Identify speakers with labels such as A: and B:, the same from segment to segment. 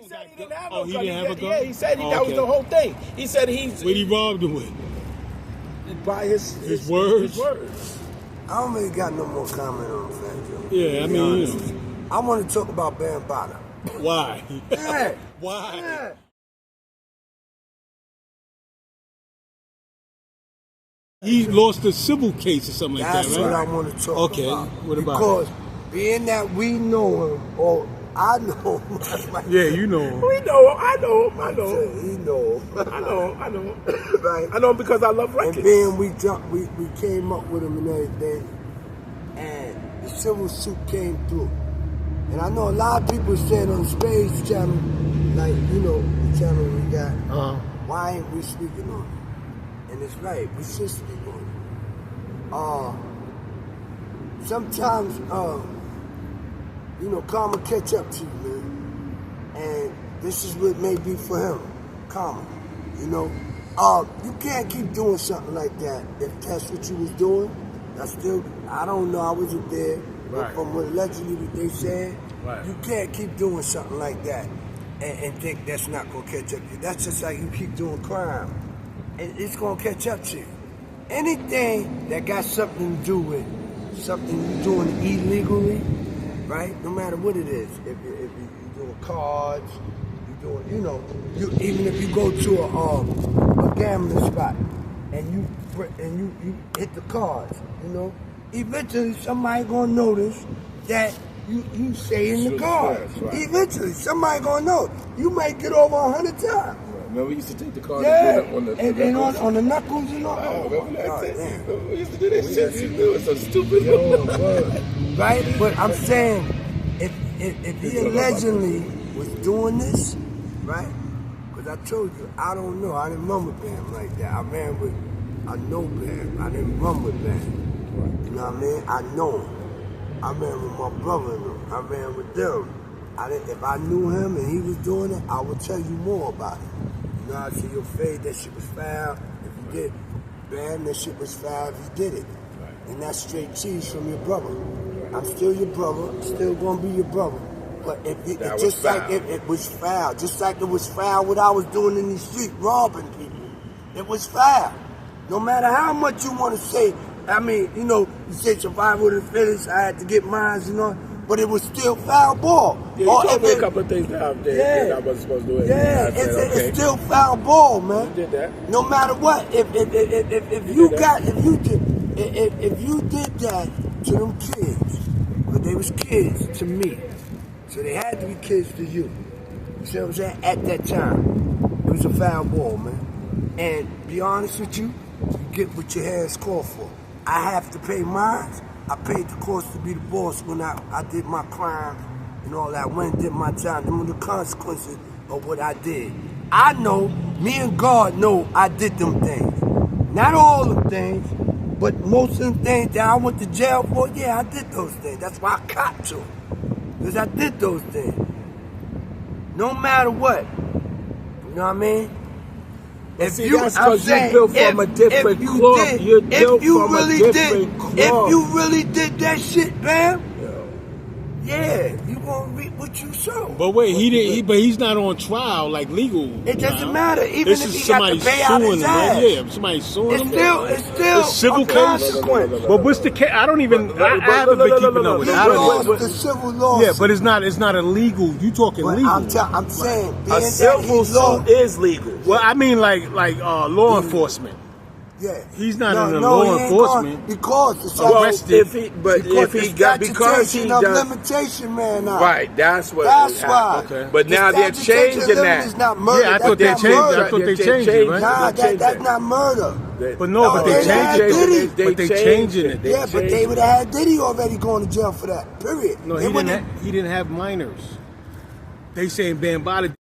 A: said he didn't have no gun.
B: He didn't have a gun?
A: Yeah, he said that was the whole thing. He said
B: What he robbed him with?
A: By his
B: words?
A: His words.
C: I don't really got no more comment on that, Joe.
B: Yeah, I mean,
C: I want to talk about Bambaattaa.
B: Why?
C: Yeah.
B: Why?
C: Yeah.
B: He lost a civil case or something like that, right?
C: That's what I want to talk about.
B: Okay, what about
C: because being that we know him, or I know him.
B: Yeah, you know him.
A: We know him. I know him. I know him.
C: He know him.
A: I know him. I know him.
C: Right.
A: I know him because I love records.
C: And then we came up with him and everything, and the civil suit came through. And I know a lot of people said on Spades channel, like, you know, the channel we got, why ain't we speaking on it? And it's right, we should speak on it. Sometimes, you know, karma catch up to you, man. And this is what may be for him, karma, you know. You can't keep doing something like that if that's what you was doing. I don't know, I wasn't there. Right. From what allegedly what they said, you can't keep doing something like that and think that's not going to catch up to you. That's just like you keep doing crime. And it's going to catch up to you. Anything that got something to do with something you're doing illegally, right? No matter what it is. If you're doing cards, you're doing, you know, even if you go to a gambling spot and you hit the cards, you know, eventually somebody gonna notice that you say in the cards. Right. Eventually somebody gonna know. You might get over 100 times.
A: Right. Remember we used to take the cards
C: and on the knuckles and all.
A: Oh, remember that? We used to do that shit. You knew it was so stupid.
C: Right? But I'm saying, if he allegedly was doing this, right? Because I told you, I don't know. I didn't run with Bam like that. I know Bam. I didn't run with Bam. You know what I mean? I know him. I ran with my brother and them. I ran with them. If I knew him and he was doing it, I would tell you more about it. You know, I said, you're afraid that shit was foul. If you did, Bam, that shit was foul if you did it. Right. And that's straight cheese from your brother. Right. I'm still your brother. I'm still going to be your brother. But it was foul. Just like it was foul what I was doing in the street, robbing people. It was foul. No matter how much you want to say, I mean, you know, you say survival of the fittest, I had to get mine, you know, but it was still foul ball.
A: Yeah, you told me a couple of things out there that I wasn't supposed to do it.
C: Yeah, it's still foul ball, man.
A: You did that.
C: No matter what, if you did that to them kids, but they was kids to me, so they had to be kids to you. You see what I'm saying? At that time, it was a foul ball, man. And be honest with you, you get what your hands call for. I have to pay mine. I paid the cost to be the boss when I did my crime and all that. When I did my time, them were the consequences of what I did. I know, me and God know I did them things. Not all of them things, but most of them things that I went to jail for, yeah, I did those things. That's why I caught to them. Because I did those things. No matter what. You know what I mean?
A: If you built from a different cloth, if you
C: really did that shit, Bam, yeah, you gonna reap what you sow.
B: But wait, he's not on trial like legal.
C: It doesn't matter, even if he got to pay out his ass.
B: Yeah, somebody suing him.
C: It's still
B: civil
C: a consequence.
B: But what's the case? I haven't been keeping up with it.
C: The civil law.
B: Yeah, but it's not illegal. You talking legal?
C: I'm saying
A: a civil suit is legal.
B: Well, I mean like law enforcement.
C: Yeah,
B: he's not in the law enforcement
C: because
A: if he does
C: limitation, man. Now.
A: Right, that's why.
B: Okay.
A: But now they're changing that.
C: Is not murder.
B: Yeah, I thought they changed it. Right?
C: Nah, that's not murder.
B: But they changing it.
C: Yeah, but they would have had Diddy already going to jail for that. Period.
B: No, he didn't have minors. They saying Bambaattaa.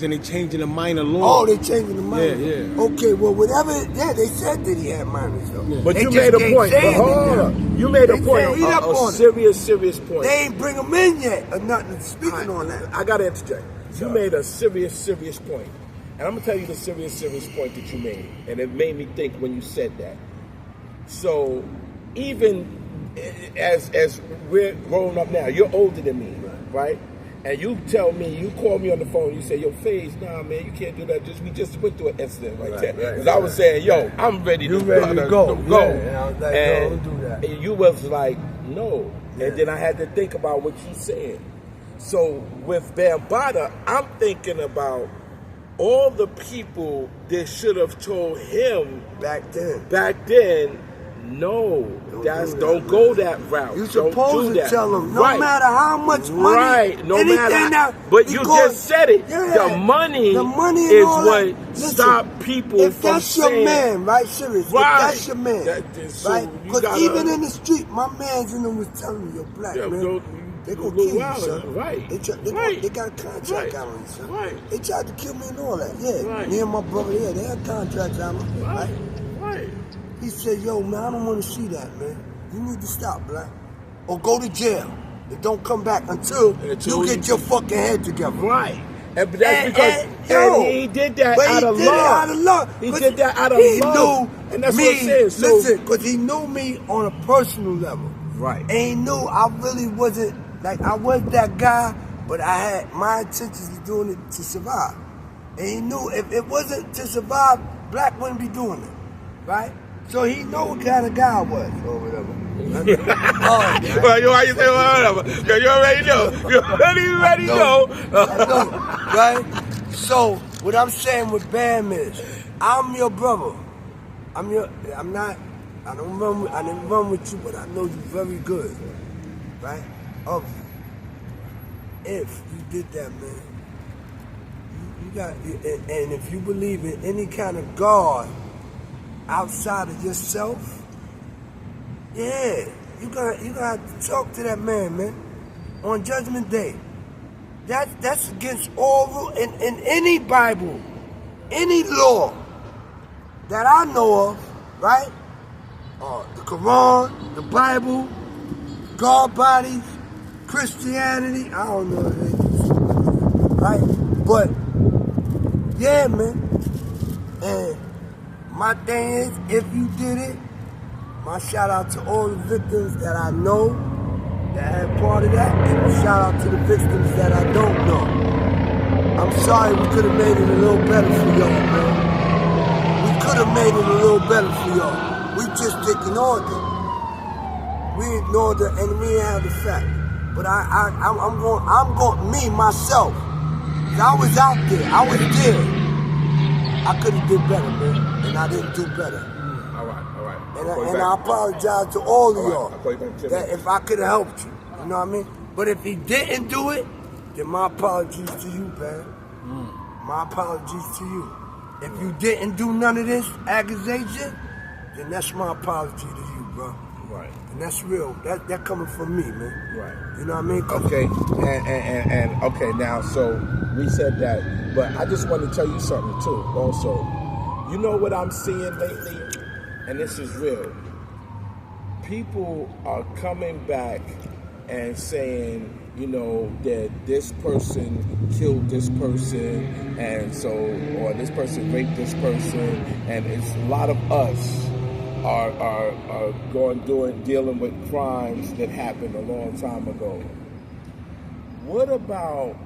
B: And they changing the minor law.
C: Oh, they changing the minor.
B: Yeah.
C: Okay, well, whatever. Yeah, they said that he had minors though.
B: Yeah.
A: But you made a point. But hold on. You made a point. A serious point.
C: They ain't bring him in yet or nothing. Speaking on that,
A: I gotta interject. You made a serious point, and I'm gonna tell you the serious point that you made, and it made me think when you said that. So, even as we're growing up now, you're older than me, right? and you tell me, you call me on the phone, you say, yo, FaZe, nah, man, you can't do that. We just went through an incident like that. Because I was saying, yo, I'm ready to go.
C: And I was like,
A: and
C: don't do that.
A: And you was like, no. Yeah. And then I had to think about what you said. So with Bambaattaa, I'm thinking about all the people that should have told him
C: back
A: then, no, don't go that route.
C: You're supposed to tell them, no matter how much money,
A: right? No matter, but you just said it. Yeah, the money is what stopped people from saying.
C: If that's your man, right? Seriously,
A: right.
C: If that's your man, right? Because even in the street, my man's in them was telling me, you're black, man. They gonna kill you, son.
A: Right.
C: They got a contract out on you, son. Right. They tried to kill me and all that. Yeah. Right. Me and my brother, yeah, they had contracts out on me. Right. He said, yo, man, I don't want to see that, man. You need to stop, black. Or go to jail. And don't come back until you get your fucking head together.
A: Right. And that's because he did that out of love. He did that out of love. And that's what I'm saying. So,
C: listen, because he knew me on a personal level.
A: Right.
C: And he knew I really wasn't, like, I was that guy, but I had my intentions of doing it to survive. And he knew if it wasn't to survive, black wouldn't be doing it. Right? So he knew what kind of guy I was, or whatever.
A: Well, why you say whatever? Because you already know. You already know.
C: I know. Right? So, what I'm saying with Bam is, I'm your brother. I didn't run with you, but I know you very good, right? Of you. If you did that, man, you got, and if you believe in any kind of God outside of yourself, yeah, you gotta have to talk to that man, on Judgment Day. That's against all rule in any Bible, any law that I know of, right? The Quran, the Bible, God bodies, Christianity, I don't know what it is, right? But, yeah, man. And my thing is, if you did it, my shout out to all the victims that I know that had part of that, and shout out to the victims that I don't know. I'm sorry we could have made it a little better for y'all, man. We could have made it a little better for y'all. We just ignored it. We ignored it and we didn't have the fact. But I'm going, me, myself. I was out there. I was there. I could have did better, man. And I didn't do better.
A: All right.
C: And I apologize to all of y'all that if I could have helped you. You know what I mean? But if he didn't do it, then my apologies to you, man. My apologies to you. If you didn't do none of this accusation, then that's my apology to you, bro.
A: Right.
C: And that's real. That coming from me, man.
A: Right.
C: You know what I mean?
A: Okay. And okay, now, so we said that, but I just want to tell you something too, also. You know what I'm seeing lately? And this is real. People are coming back and saying, you know, that this person killed this person, and so, or this person raped this person, and it's a lot of us are dealing with crimes that happened a long time ago. What about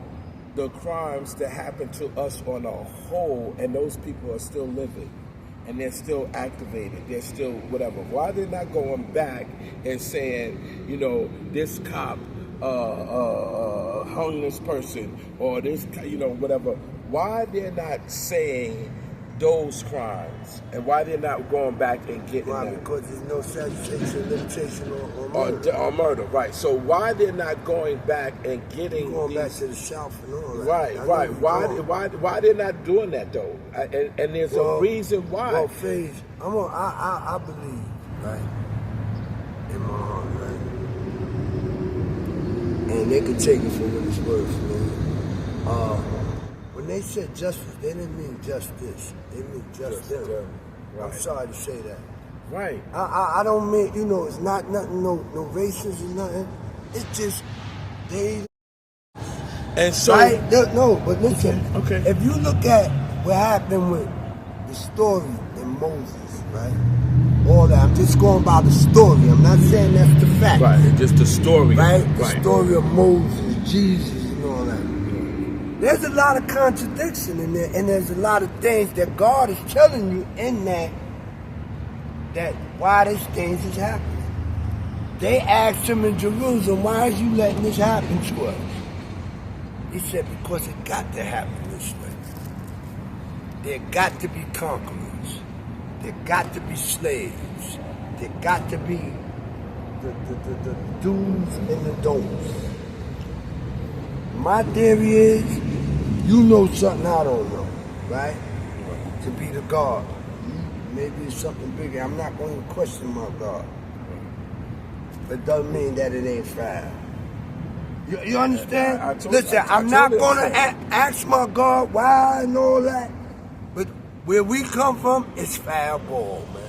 A: the crimes that happened to us on a whole, and those people are still living, and they're still activated, they're still whatever? Why they're not going back and saying, you know, this cop hung this person, or this, you know, whatever? Why they're not saying those crimes, and why they're not going back and getting them?
C: Because there's no satisfaction, limitation, or murder.
A: Or murder, right. So why they're not going back and getting
C: back to the South and all that.
A: Right. Why they're not doing that, though? And there's a reason why.
C: Well, FaZe, I believe, right, in my heart, right? And they can take it for what it's worth, man. When they said justice, they didn't mean justice. They mean just them. Right. I'm sorry to say that.
A: Right.
C: I don't mean, you know, it's not nothing, no racism, nothing. It's just they.
A: And so.
C: Right? No, but listen.
A: Okay.
C: If you look at what happened with the story in Moses, right? All that. I'm just going by the story. I'm not saying that's the fact.
A: Right. Just the story.
C: Right? The story of Moses, Jesus, and all that. there's a lot of contradiction in there, and there's a lot of things that God is telling you in that why these things is happening. They asked him in Jerusalem, why is you letting this happen to us? He said, because it got to happen this way. There got to be conquerors. There got to be slaves. There got to be the do's and the don'ts. My theory is, you know something I don't know, right? To be the God. Maybe it's something bigger. I'm not going to question my God. But it doesn't mean that it ain't foul. You understand? Listen, I'm not going to ask my God why and all that. But where we come from, it's foul ball, man.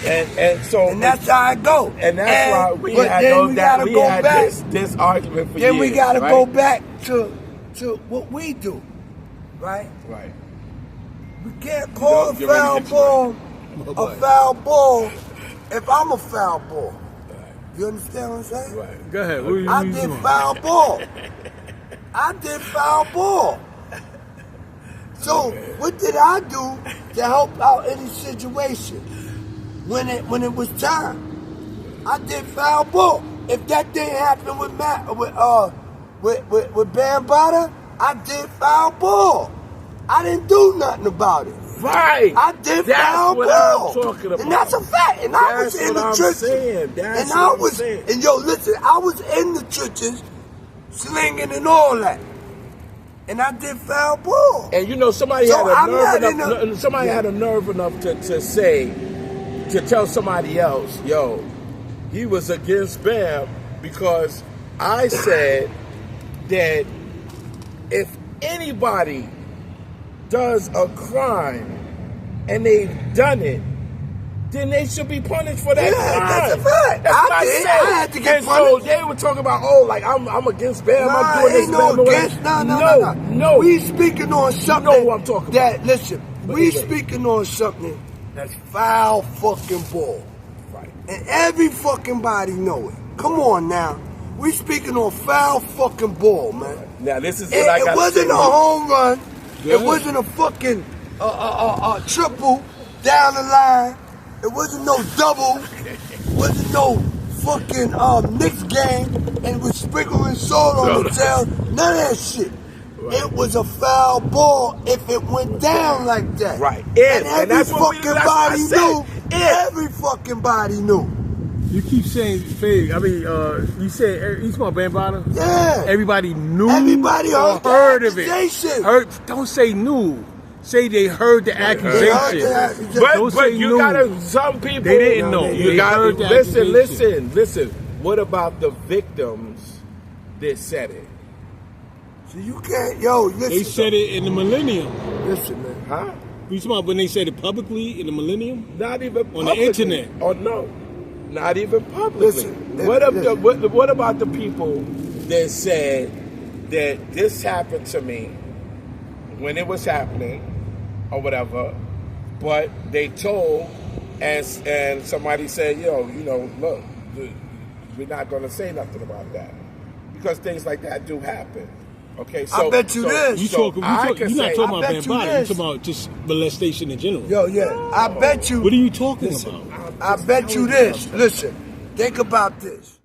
C: and that's how it go.
A: And that's why we had this argument for years.
C: Then we got to go back to what we do, right?
A: Right.
C: We can't call a foul ball a foul ball if I'm a foul ball. You understand what I'm saying?
A: Right.
B: Go ahead.
C: I did foul ball. I did foul ball. So what did I do to help out any situation when it was time? I did foul ball. If that didn't happen with Bambaattaa, I did foul ball. I didn't do nothing about it.
A: Right.
C: I did foul ball.
A: That's what I'm talking about.
C: And that's a fact. And I was in the trenches. And yo, listen, I was in the trenches slinging and all that. And I did foul ball.
A: And you know, somebody had a nerve enough to say, to tell somebody else, yo, he was against Bam because I said that if anybody does a crime and they've done it, then they should be punished for that crime.
C: That's a fact.
A: That's what I
C: said. I had to get
A: and
C: punished.
A: So they were talking about, I'm against Bam. I'm doing this.
C: No. We speaking on something.
A: You know what I'm talking about.
C: Listen, we speaking on something that's foul fucking ball.
A: Right.
C: And every fucking body know it. Come on now. We speaking on foul fucking ball, man.
A: Now this is what I got.
C: It wasn't a home run. It wasn't a fucking triple down the line. It wasn't no double. It wasn't no fucking Knicks game and was sprinkling salt on the tail. None of that shit. Right. It was a foul ball if it went down like that.
A: Right.
C: And every fucking body knew. Every fucking body knew.
B: You keep saying fake. I mean, you said you talking about Bambaattaa?
C: Yeah.
B: Everybody knew.
C: Everybody
B: heard of it.
C: Heard.
B: Don't say knew. Say they heard the accusation.
A: But you gotta. Some people
B: they didn't know.
A: You gotta listen. What about the victims that said it?
C: So you can't, listen.
B: They said it in the millennium.
C: Listen, man.
A: Huh?
B: You talking about when they said it publicly in the millennium?
A: Not even
B: on the internet.
A: Oh no. Not even publicly. What about the people that said that this happened to me when it was happening or whatever, but they told and somebody said, look, we're not going to say nothing about that because things like that do happen. Okay, so
C: I bet you this.
B: You're not talking about Bambaattaa. You're talking about just molestation in general.
C: I bet you.
B: What are you talking about?
C: I bet you this. Listen, think about this.